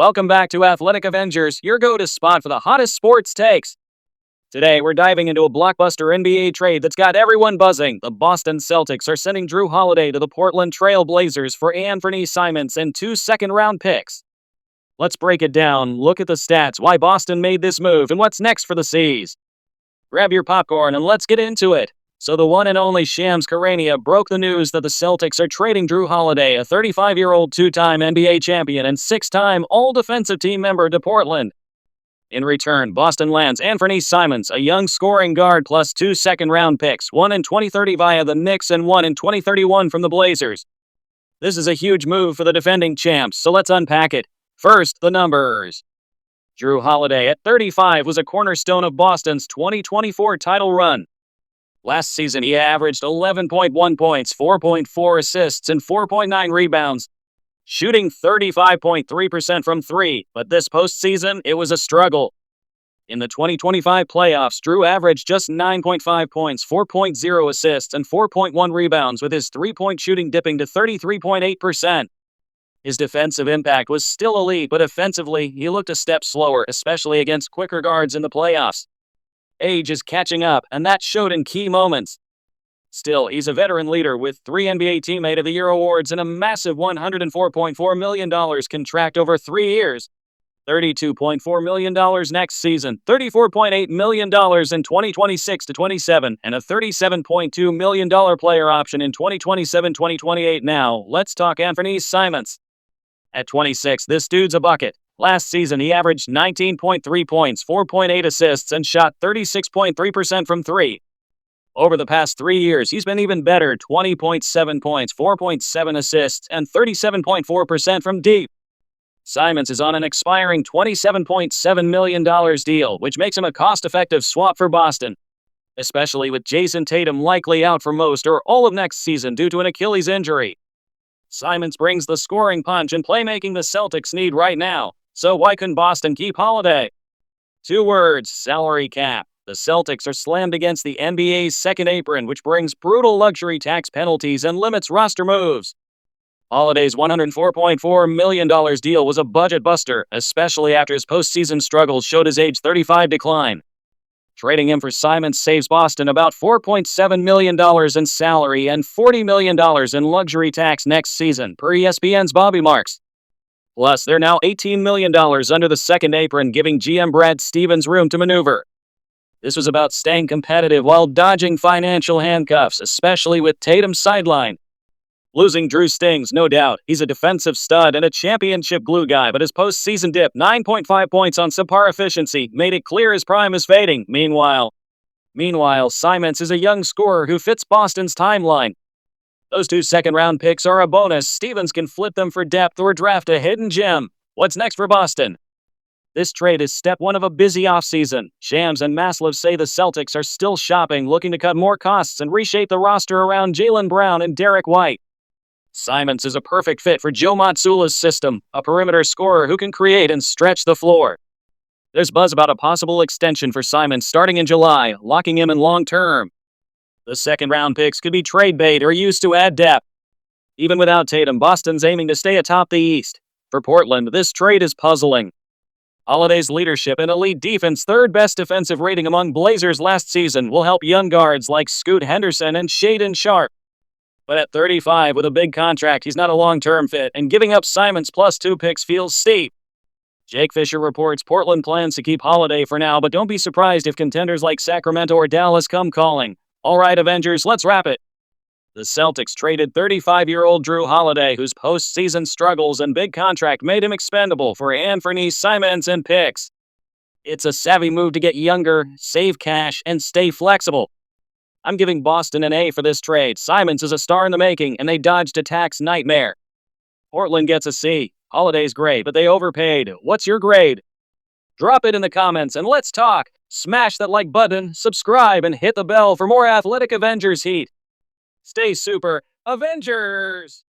Welcome back to Athletic Avengers, your go-to spot for the hottest sports takes. Today, we're diving into a blockbuster NBA trade that's got everyone buzzing. The Boston Celtics are sending Jrue Holiday to the Portland Trail Blazers for Anfernee Simons and 2 second-round picks. Let's break it down, look at the stats, why Boston made this move, and what's next for the C's. Grab your popcorn and let's get into it. So the one and only Shams Charania broke the news that the Celtics are trading Jrue Holiday, a 35-year-old two-time NBA champion and 6-time All-Defensive Team member, to Portland. In return, Boston lands Anfernee Simons, a young scoring guard, plus 2 second-round picks, one in 2030 via the Knicks and one in 2031 from the Blazers. This is a huge move for the defending champs, so let's unpack it. First, the numbers. Jrue Holiday at 35 was a cornerstone of Boston's 2024 title run. Last season, he averaged 11.1 points, 4.4 assists, and 4.9 rebounds, shooting 35.3% from three, but this postseason, it was a struggle. In the 2025 playoffs, Jrue averaged just 9.5 points, 4.0 assists, and 4.1 rebounds, with his three-point shooting dipping to 33.8%. His defensive impact was still elite, but offensively, he looked a step slower, especially against quicker guards in the playoffs. Age is catching up, and that showed in key moments. Still, he's a veteran leader with 3 NBA Teammate of the Year awards and a massive $104.4 million contract over 3 years. $32.4 million next season, $34.8 million in 2026-27, and a $37.2 million player option in 2027-2028. Now, let's talk Anfernee Simons. At 26, this dude's a bucket. Last season, he averaged 19.3 points, 4.8 assists, and shot 36.3% from three. Over the past 3 years, he's been even better, 20.7 points, 4.7 assists, and 37.4% from deep. Simons is on an expiring $27.7 million deal, which makes him a cost-effective swap for Boston, especially with Jason Tatum likely out for most or all of next season due to an Achilles injury. Simons brings the scoring punch and playmaking the Celtics need right now. So why couldn't Boston keep Holiday? 2 words: salary cap. The Celtics are slammed against the NBA's second apron, which brings brutal luxury tax penalties and limits roster moves. Holiday's $104.4 million deal was a budget buster, especially after his postseason struggles showed his age 35 decline. Trading him for Simons saves Boston about $4.7 million in salary and $40 million in luxury tax next season, per ESPN's Bobby Marks. Plus, they're now $18 million under the second apron, giving GM Brad Stevens room to maneuver. This was about staying competitive while dodging financial handcuffs, especially with Tatum's sideline. Losing Jrue stings, no doubt. He's a defensive stud and a championship glue guy, but his postseason dip, 9.5 points on subpar efficiency, made it clear his prime is fading. Meanwhile, Simons is a young scorer who fits Boston's timeline. Those 2 second-round picks are a bonus. Stevens can flip them for depth or draft a hidden gem. What's next for Boston? This trade is step 1 of a busy offseason. Shams and Maslow say the Celtics are still shopping, looking to cut more costs and reshape the roster around Jaylen Brown and Derek White. Simons is a perfect fit for Joe Matsula's system, a perimeter scorer who can create and stretch the floor. There's buzz about a possible extension for Simons starting in July, locking him in long-term. The second-round picks could be trade bait or used to add depth. Even without Tatum, Boston's aiming to stay atop the East. For Portland, this trade is puzzling. Holiday's leadership and elite defense, 3rd best defensive rating among Blazers last season, will help young guards like Scoot Henderson and Shaedon Sharpe. But at 35, with a big contract, he's not a long-term fit, and giving up Simons plus 2 picks feels steep. Jake Fisher reports Portland plans to keep Holiday for now, but don't be surprised if contenders like Sacramento or Dallas come calling. All right, Avengers, let's wrap it. The Celtics traded 35-year-old Jrue Holiday, whose postseason struggles and big contract made him expendable, for Anfernee Simons and picks. It's a savvy move to get younger, save cash, and stay flexible. I'm giving Boston an A for this trade. Simons is a star in the making, and they dodged a tax nightmare. Portland gets a C. Holiday's great, but they overpaid. What's your grade? Drop it in the comments and let's talk. Smash that like button, subscribe, and hit the bell for more Athletic Avengers heat. Stay super, Avengers!